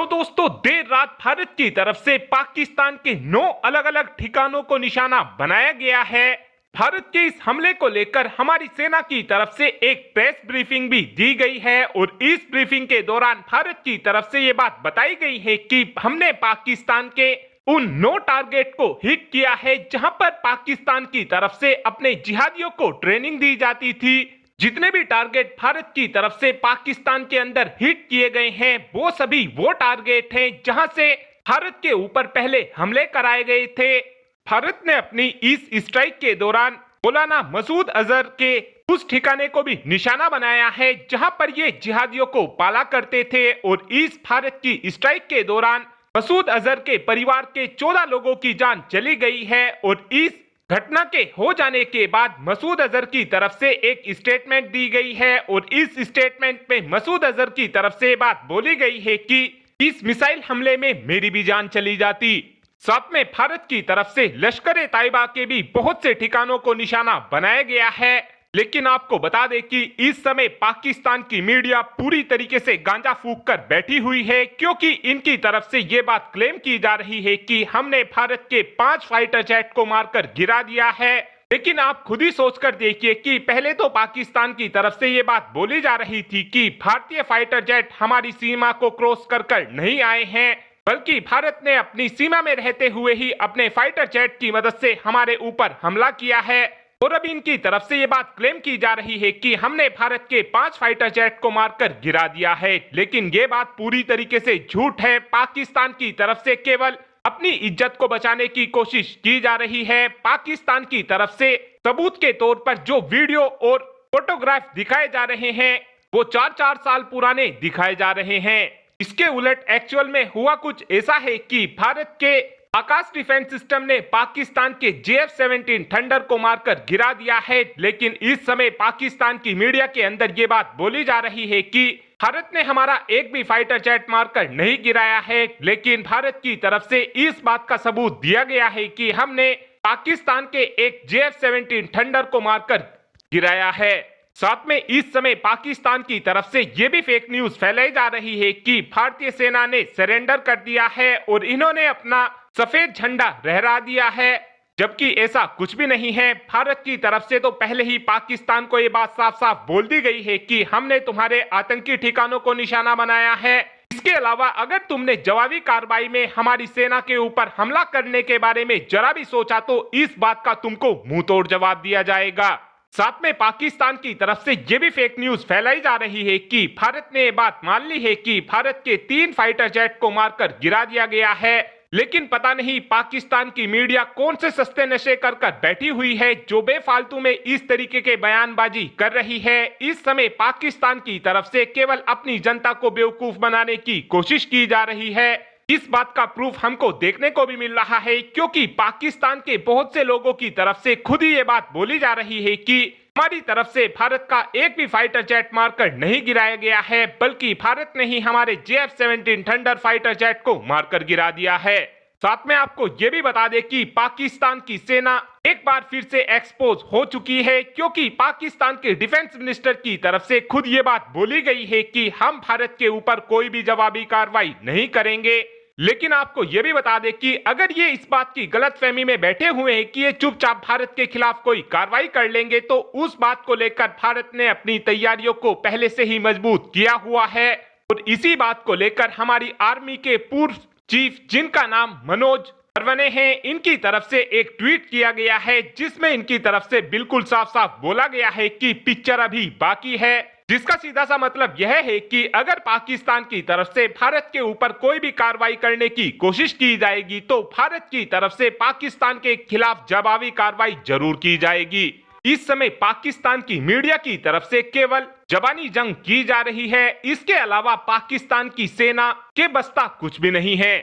तो दोस्तों देर रात भारत की तरफ से पाकिस्तान के 9 अलग अलग ठिकानों को निशाना बनाया गया है। भारत के इस हमले को लेकर हमारी सेना की तरफ से एक प्रेस ब्रीफिंग भी दी गई है और इस ब्रीफिंग के दौरान भारत की तरफ से ये बात बताई गई है कि हमने पाकिस्तान के उन 9 टारगेट को हिट किया है जहां पर पाकिस्तान की तरफ से अपने जिहादियों को ट्रेनिंग दी जाती थी। जितने भी टारगेट भारत की तरफ से पाकिस्तान के अंदर हिट किए गए हैं वो सभी वो टारगेट हैं जहां से भारत के ऊपर पहले हमले कराए गए थे। भारत ने अपनी इस स्ट्राइक के दौरान मौलाना मसूद अजहर के उस ठिकाने को भी निशाना बनाया है जहां पर ये जिहादियों को पाला करते थे और इस भारत की स्ट्राइक के दौरान मसूद अजहर के परिवार के 14 लोगों की जान चली गई है और इस घटना के हो जाने के बाद मसूद अजहर की तरफ से एक स्टेटमेंट दी गई है और इस स्टेटमेंट में मसूद अजहर की तरफ से बात बोली गई है कि इस मिसाइल हमले में मेरी भी जान चली जाती। साथ में भारत की तरफ से लश्कर ताइबा के भी बहुत से ठिकानों को निशाना बनाया गया है। लेकिन आपको बता दें कि इस समय पाकिस्तान की मीडिया पूरी तरीके से गांजा फूंक कर बैठी हुई है क्योंकि इनकी तरफ से ये बात क्लेम की जा रही है कि हमने भारत के 5 फाइटर जेट को मारकर गिरा दिया है। लेकिन आप खुद ही सोचकर देखिए कि पहले तो पाकिस्तान की तरफ से ये बात बोली जा रही थी कि भारतीय फाइटर जेट हमारी सीमा को क्रॉस कर नहीं आए हैं, बल्कि भारत ने अपनी सीमा में रहते हुए ही अपने फाइटर जेट की मदद से हमारे ऊपर हमला किया है। और अब इनकी तरफ से ये बात क्लेम की जा रही है कि हमने भारत के 5 फाइटर जेट को मारकर गिरा दिया है, लेकिन ये बात पूरी तरीके से झूठ है। पाकिस्तान की तरफ से केवल अपनी इज्जत को बचाने की कोशिश की जा रही है। पाकिस्तान की तरफ से सबूत के तौर पर जो वीडियो और फोटोग्राफ दिखाए जा रहे हैं वो 4-4 साल पुराने दिखाए जा रहे हैं। इसके उलट एक्चुअल में हुआ कुछ ऐसा है कि भारत के आकाश डिफेंस सिस्टम ने पाकिस्तान के JF-17 थंडर को मारकर गिरा दिया है। लेकिन इस समय पाकिस्तान की मीडिया के अंदर ये बात बोली जा रही है कि भारत ने हमारा एक भी फाइटर जेट मारकर नहीं गिराया है, लेकिन भारत की तरफ से इस बात का सबूत दिया गया है कि हमने पाकिस्तान के एक JF-17 थंडर को मारकर गिराया है। साथ में इस समय पाकिस्तान की तरफ से ये भी फेक न्यूज फैलाई जा रही है कि भारतीय सेना ने सरेंडर कर दिया है और इन्होंने अपना सफेद झंडा लहरा दिया है, जबकि ऐसा कुछ भी नहीं है। भारत की तरफ से तो पहले ही पाकिस्तान को ये बात साफ साफ बोल दी गई है कि हमने तुम्हारे आतंकी ठिकानों को निशाना बनाया है। इसके अलावा अगर तुमने जवाबी कार्रवाई में हमारी सेना के ऊपर हमला करने के बारे में जरा भी सोचा तो इस बात का तुमको मुंह तोड़ जवाब दिया जाएगा। साथ में पाकिस्तान की तरफ से ये भी फेक न्यूज फैलाई जा रही है कि भारत ने ये बात मान ली है कि भारत के 3 फाइटर जेट को मारकर गिरा दिया गया है। लेकिन पता नहीं पाकिस्तान की मीडिया कौन से सस्ते नशे कर बैठी हुई है जो बेफालतू में इस तरीके के बयानबाजी कर रही है। इस समय पाकिस्तान की तरफ से केवल अपनी जनता को बेवकूफ बनाने की कोशिश की जा रही है। इस बात का प्रूफ हमको देखने को भी मिल रहा है क्योंकि पाकिस्तान के बहुत से लोगों की तरफ से खुद ही ये बात बोली जा रही है कि हमारी तरफ से भारत का एक भी फाइटर जेट मारकर नहीं गिराया गया है, बल्कि भारत ने ही हमारे JF-17 थंडर फाइटर जेट को मारकर गिरा दिया है। साथ में आपको ये भी बता दें कि पाकिस्तान की सेना एक बार फिर से एक्सपोज हो चुकी है क्योंकि पाकिस्तान के डिफेंस मिनिस्टर की तरफ से खुद ये बात बोली गई है कि हम भारत के ऊपर कोई भी जवाबी कार्रवाई नहीं करेंगे। लेकिन आपको यह भी बता दें कि अगर ये इस बात की गलतफहमी में बैठे हुए हैं कि ये चुपचाप भारत के खिलाफ कोई कार्रवाई कर लेंगे, तो उस बात को लेकर भारत ने अपनी तैयारियों को पहले से ही मजबूत किया हुआ है। और इसी बात को लेकर हमारी आर्मी के पूर्व चीफ जिनका नाम मनोज नरवणे हैं, इनकी तरफ से एक ट्वीट किया गया है जिसमें इनकी तरफ से बिल्कुल साफ साफ बोला गया है कि पिक्चर अभी बाकी है, जिसका सीधा सा मतलब यह है कि अगर पाकिस्तान की तरफ से भारत के ऊपर कोई भी कार्रवाई करने की कोशिश की जाएगी तो भारत की तरफ से पाकिस्तान के खिलाफ जवाबी कार्रवाई जरूर की जाएगी। इस समय पाकिस्तान की मीडिया की तरफ से केवल जबानी जंग की जा रही है, इसके अलावा पाकिस्तान की सेना के बस्ता कुछ भी नहीं है।